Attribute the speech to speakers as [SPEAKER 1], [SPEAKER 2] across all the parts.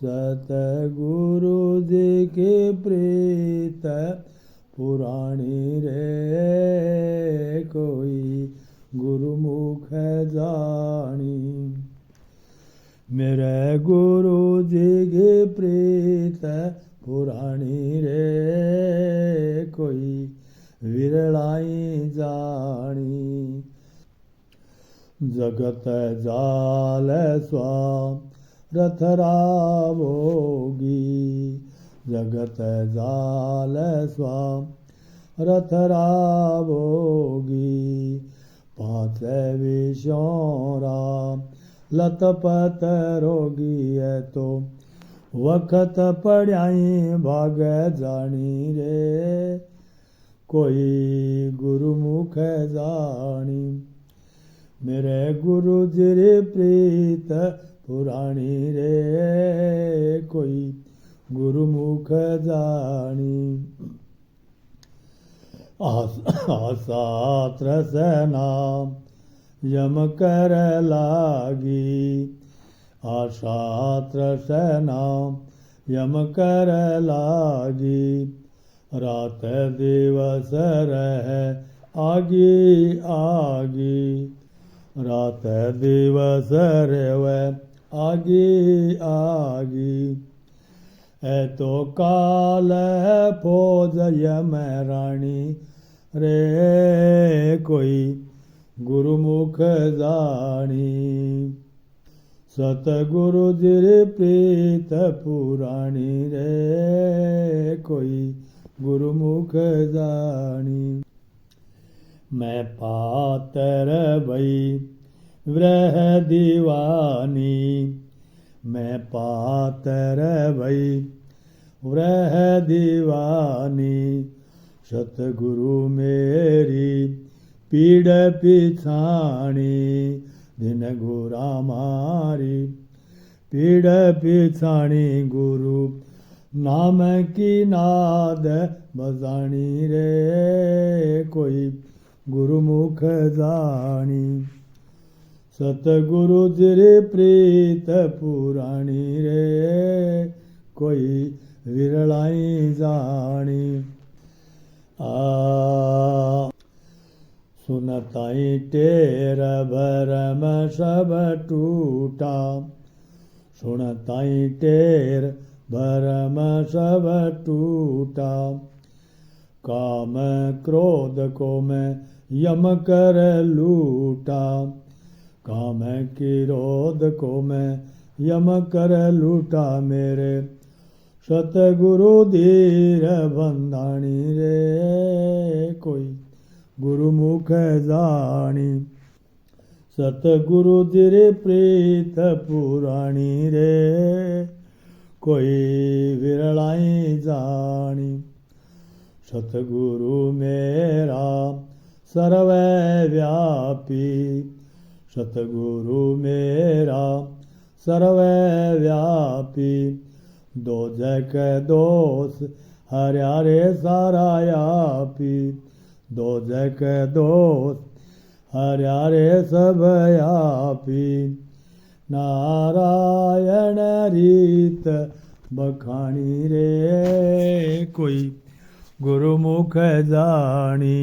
[SPEAKER 1] सतगुरु जी की प्रीत पुरानी रे, कोई गुरुमुख जानी। मेरे गुरु जी की प्रीत पुरानी रे, कोई विरलाई जानी। जगत जाल स्वाम रथ रावोगी, जगत जाल स्वाम रथ रावोगी। पांच विषयों राम लतपत रोगी है, तो वक्त पढ़ाई भाग जानी रे, कोई गुरुमुख जानी। मेरे गुरु जी प्रीत पुरानी रे, कोई गुरुमुख जानी। आशात्र से नाम यम कर लागी, आशात्र से नाम यम कर लागी। रात दिवस रह आगी आगी, रात दिवस रेवे आगी आगी। है तो काल है फौज यम रानी रे, कोई गुरुमुख जानी। सतगुरु जी प्रीत पुरानी रे, कोई गुरुमुख जानी। मैं पातर भई व्रह दीवानी, मैं पातर भई व्रह दीवानी। सतगुरु मेरी पीड़ पिछाणी, दिन गुरा मारी पीड़ पिछाणी। गुरु नाम की नाद बजानी रे, कोई गुरुमुख जानी। सतगुरु जी प्रीत पुरानी रे, कोई विरलाई जानी। सुनताई टेर भरम सब टूटा, सुनताई टेर भरम सब टूटा। काम क्रोध को मैं यम कर लूटा, काम क्रोध को मैं यम कर लूटा। मेरे सतगुरु धीर बंधानी रे, कोई गुरुमुख जानी। सतगुरु जी प्रीत पुरानी रे, कोई विरलाई जानी। सतगुरु मेरा सर्वव्यापी, सतगुरु मेरा सर्वव्यापी। दो जग दोष हरे सारा यापी, दो जग दोष हरे सब यापी। नारायण रीत बखानी रे, कोई गुरुमुख जानी।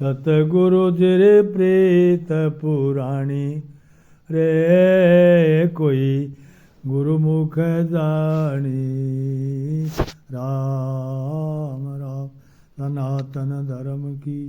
[SPEAKER 1] सतगुरु जी प्रीत पुरानी रे, कोई गुरुमुख जानी। राम राम सनातन धर्म की